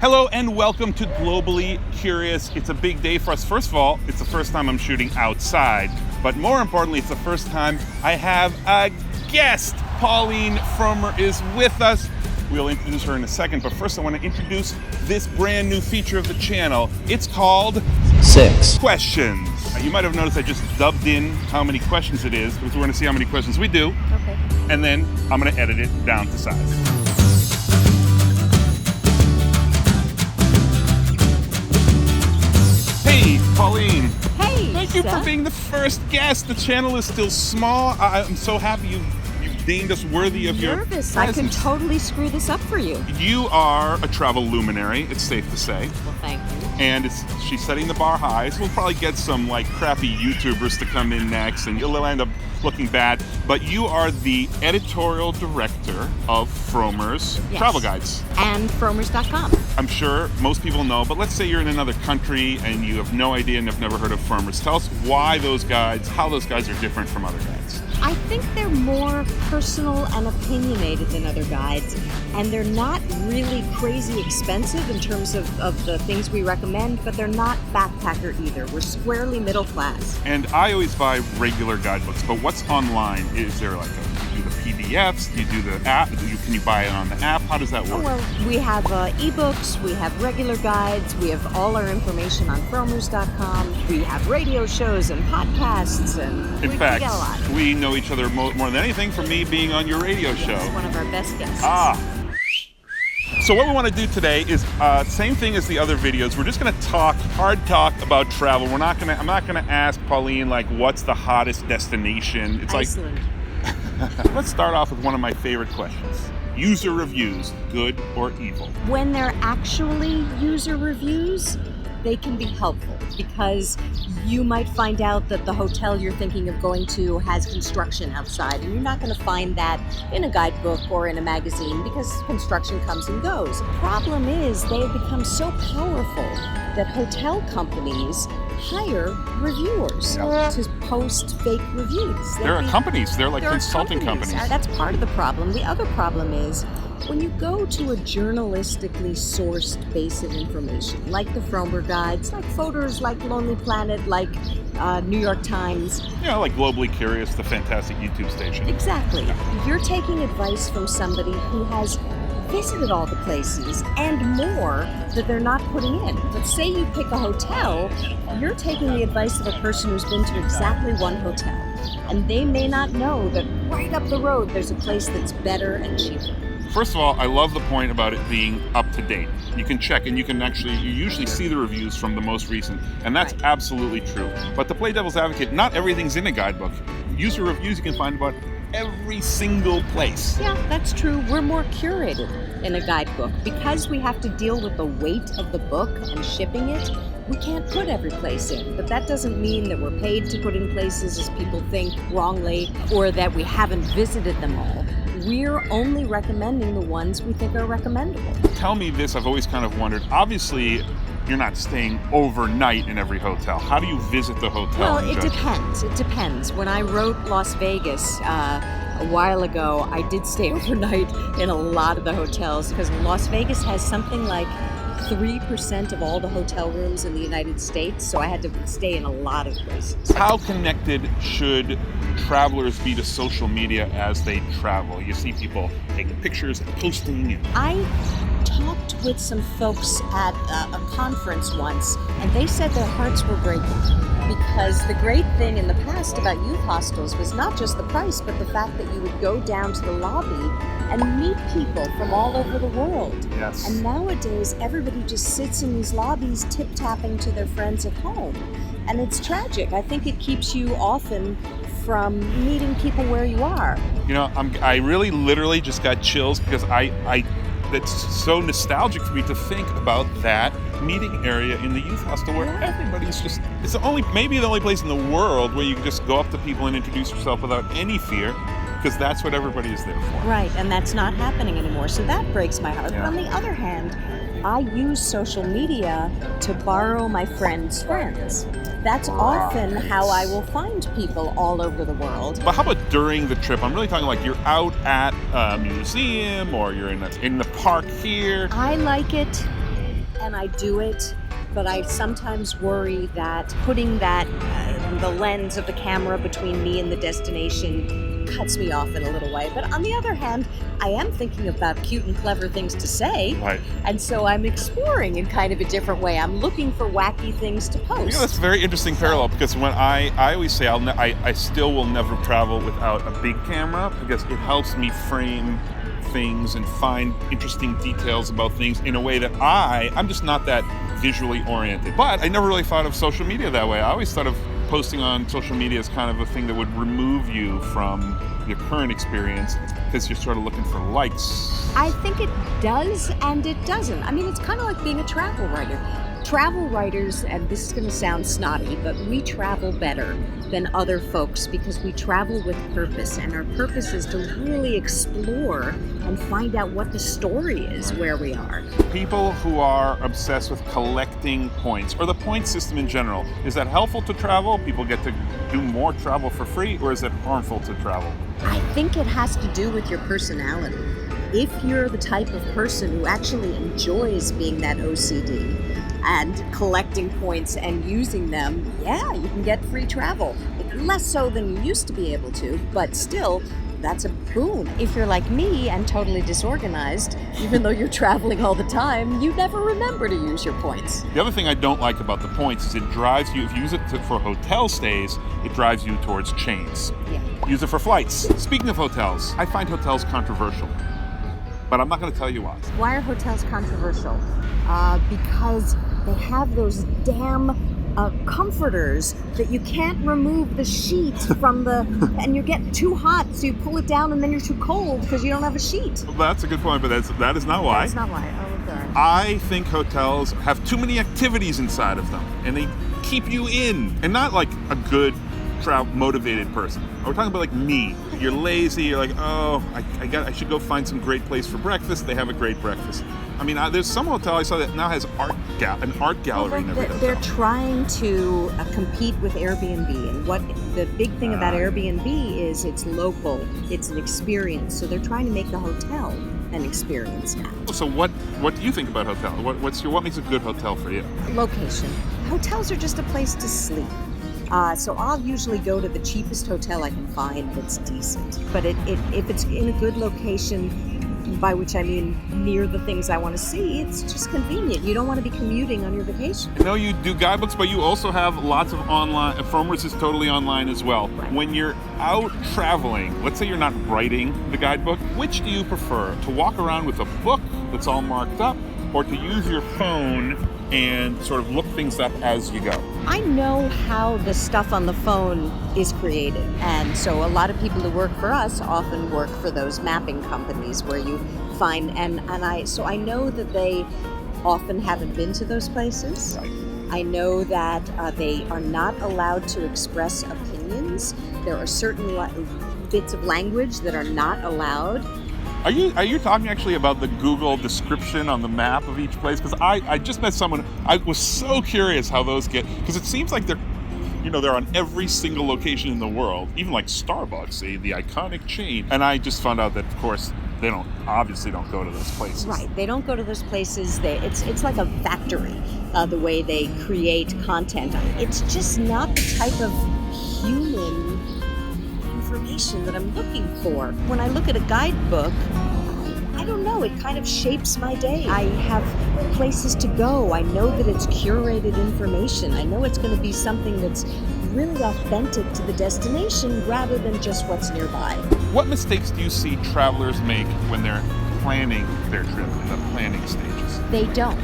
Hello and welcome to Globally Curious. It's a big day for us. First of all, it's the first time I'm shooting outside, but more importantly, it's the first time I have a guest. Pauline Fromer is with us. We'll introduce her in a second, but first I want to introduce this brand new feature of the channel. It's called 6 Questions. You might have noticed I just dubbed in how many questions it is, because we're going to see how many questions we do. Okay. And then I'm going to edit it down to size. Hey, Pauline. Hey, Thank you for Seth. being the first guest. The channel is still small. I'm so happy you've deemed us worthy of your Nervous. I presence. can totally screw this up for you. You are a travel luminary, it's safe to say. Well, thank you. And she's setting the bar high. So we'll probably get some crappy YouTubers to come in next, and you'll end up looking bad. But you are the editorial director of Fromer's Yes. Travel Guides. And Fromers.com. I'm sure most people know, but let's say you're in another country and you have no idea and have never heard of Fromer's. Tell us why those guides, how those guides are different from other guides. I think they're more personal and opinionated than other guides, and they're not really crazy expensive in terms of the things we recommend, but they're not backpacker either. We're squarely middle class. And I always buy regular guidebooks, but what's online? Is there you do the PDFs? Do you do the app? Can you buy it on the app? How does that work? Well, we have ebooks, we have regular guides, we have all our information on Fromers.com, we have radio shows and podcasts, and In we fact, get a lot. we know each other more than anything from me being on your radio show. It's one of our best guests. So what we want to do today is same thing as the other videos. We're just going to hard talk about travel. I'm not going to ask Pauline what's the hottest destination. It's Iceland. Let's start off with one of my favorite questions. User reviews, good or evil? When they're actually user reviews, they can be helpful because you might find out that the hotel you're thinking of going to has construction outside, and you're not going to find that in a guidebook or in a magazine because construction comes and goes. The problem is they have become so powerful that hotel companies hire reviewers to post fake reviews. There are companies. They're like There are consulting companies. That's part of the problem. The other problem is when you go to a journalistically sourced base of information, like the Fromer Guides, like Photos, like Lonely Planet, like New York Times. Yeah, like Globally Curious, the fantastic YouTube station. Exactly. You're taking advice from somebody who has visited all the places and more that they're not putting in. But say you pick a hotel, you're taking the advice of a person who's been to exactly one hotel. And they may not know that right up the road there's a place that's better and cheaper. First of all, I love the point about it being up to date. You can check and you usually see the reviews from the most recent, and that's Right. absolutely true. But to play devil's advocate, not everything's in a guidebook. User reviews you can find about every single place. Yeah, that's true. We're more curated in a guidebook. Because we have to deal with the weight of the book and shipping it, we can't put every place in. But that doesn't mean that we're paid to put in places as people think wrongly, or that we haven't visited them all. We're only recommending the ones we think are recommendable. Tell me this, I've always kind of wondered. Obviously, you're not staying overnight in every hotel. How do you visit the hotel? Well, and it judge? depends. It depends. When I wrote Las Vegas a while ago, I did stay overnight in a lot of the hotels because Las Vegas has something like 3% of all the hotel rooms in the United States, so I had to stay in a lot of places. How connected should travelers be to social media as they travel? You see people taking pictures and posting. I talked with some folks at a conference once, and they said their hearts were breaking because the great thing in the past about youth hostels was not just the price, but the fact that you would go down to the lobby and meet people from all over the world. Yes. And nowadays, everybody just sits in these lobbies tip-tapping to their friends at home. And it's tragic. I think it keeps you often from meeting people where you are. You know, I really literally just got chills because that's so nostalgic for me to think about that meeting area in the youth hostel where everybody's just, it's maybe the only place in the world where you can just go up to people and introduce yourself without any fear, because that's what everybody is there for. Right, and that's not happening anymore, so that breaks my heart. Yeah. But on the other hand, I use social media to borrow my friends' friends. That's often how I will find people all over the world. But how about during the trip? I'm really talking like you're out at a museum or you're in the park here. I like it and I do it, but I sometimes worry that putting that the lens of the camera between me and the destination cuts me off in a little way. But on the other hand, I am thinking about cute and clever things to say. Right. And so I'm exploring in kind of a different way. I'm looking for wacky things to post. That's a very interesting parallel, because when I always say I still will never travel without a big camera, because it helps me frame things and find interesting details about things in a way that I'm just not that visually oriented. But I never really thought of social media that way. I always thought of posting on social media as kind of a thing that would remove you from your current experience, because you're sort of looking for likes. I think it does and it doesn't. I mean, it's kind of like being a travel writer. Travel writers, and this is going to sound snotty, but we travel better than other folks because we travel with purpose, and our purpose is to really explore and find out what the story is where we are. People who are obsessed with collecting points, or the point system in general, is that helpful to travel? People get to do more travel for free, or is it harmful to travel? I think it has to do with your personality. If you're the type of person who actually enjoys being that OCD and collecting points and using them, yeah, you can get free travel. Less so than you used to be able to, but still, that's a boon. If you're like me and totally disorganized, even though you're traveling all the time, you never remember to use your points. The other thing I don't like about the points is it drives you, if you use it for hotel stays, it drives you towards chains. Yeah. Use it for flights. Speaking of hotels, I find hotels controversial, but I'm not going to tell you why. Why are hotels controversial? Because they have those damn comforters that you can't remove the sheet from and you're getting too hot, so you pull it down and then you're too cold because you don't have a sheet. Well, that's a good point, but that is not why. That's not why. Oh, okay. I think hotels have too many activities inside of them, and they keep you in, and not like a good motivated person. We're talking about like me. You're lazy. You're like, oh, I should go find some great place for breakfast. They have a great breakfast. I mean, there's some hotel I saw that now has an art gallery in every hotel. They're trying to compete with Airbnb, and what the big thing about Airbnb is it's local, it's an experience. So they're trying to make the hotel an experience now. So what do you think about hotel? What makes a good hotel for you? Location. Hotels are just a place to sleep. So I'll usually go to the cheapest hotel I can find that's decent. But if it's in a good location, by which I mean near the things I want to see, it's just convenient. You don't want to be commuting on your vacation. I know you do guidebooks, but you also have lots of online. Fromers is totally online as well. Right. When you're out traveling, let's say you're not writing the guidebook, which do you prefer? To walk around with a book that's all marked up, or to use your phone and sort of look things up as you go? I know how the stuff on the phone is created, and so a lot of people who work for us often work for those mapping companies where you find, so I know that they often haven't been to those places. Right. I know that they are not allowed to express opinions. There are certain bits of language that are not allowed. Are you talking actually about the Google description on the map of each place? Because I just met someone, I was so curious how those get, because it seems like they're on every single location in the world, even like Starbucks, the iconic chain. And I just found out that, of course, they obviously don't go to those places. Right, they don't go to those places. It's like a factory, the way they create content. It's just not the type of human information that I'm looking for. When I look at a guidebook, I don't know, it kind of shapes my day. I have places to go. I know that it's curated information. I know it's going to be something that's really authentic to the destination rather than just what's nearby. What mistakes do you see travelers make when they're planning their trip in the planning stages? They don't.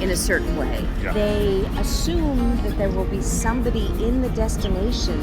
In a certain way. Yeah. They assume that there will be somebody in the destination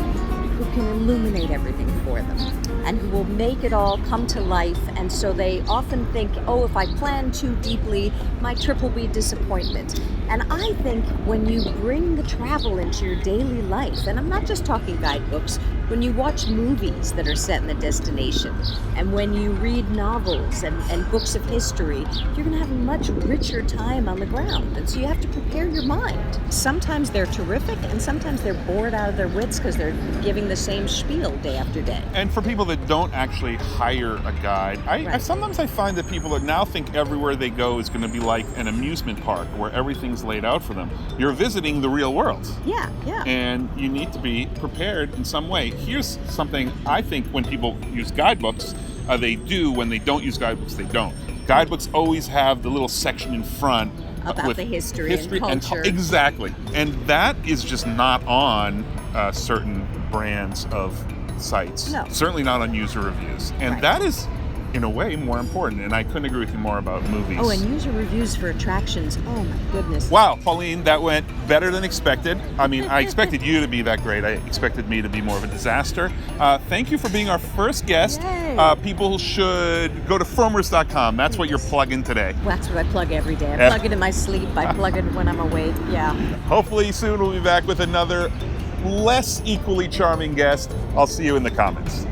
who can illuminate everything for them and who will make it all come to life, and so they often think, oh, if I plan too deeply, my trip will be a disappointment. And I think when you bring the travel into your daily life, and I'm not just talking guidebooks, when you watch movies that are set in the destination, and when you read novels and books of history, you're going to have a much richer time on the ground. And so you have to prepare your mind. Sometimes they're terrific, and sometimes they're bored out of their wits because they're giving the same spiel day after day. And for people that don't actually hire a guide, sometimes I find that people that now think everywhere they go is going to be like an amusement park where everything's laid out for them. You're visiting the real world. Yeah. And you need to be prepared in some way. Here's something I think when people use guidebooks, they do. When they don't use guidebooks, they don't. Guidebooks always have the little section in front about with the history and culture. Exactly. And that is just not on certain brands of sites. No. Certainly not on user reviews. And that is, in a way, more important. And I couldn't agree with you more about movies. Oh, and user reviews for attractions. Oh, my goodness. Wow, Pauline, that went better than expected. I mean, I expected you to be that great. I expected me to be more of a disaster. Thank you for being our first guest. People should go to fromers.com. That's what you're plugging today. Well, that's what I plug every day. I plug it in my sleep. I plug it when I'm awake. Yeah. Hopefully soon we'll be back with another less equally charming guest. I'll see you in the comments.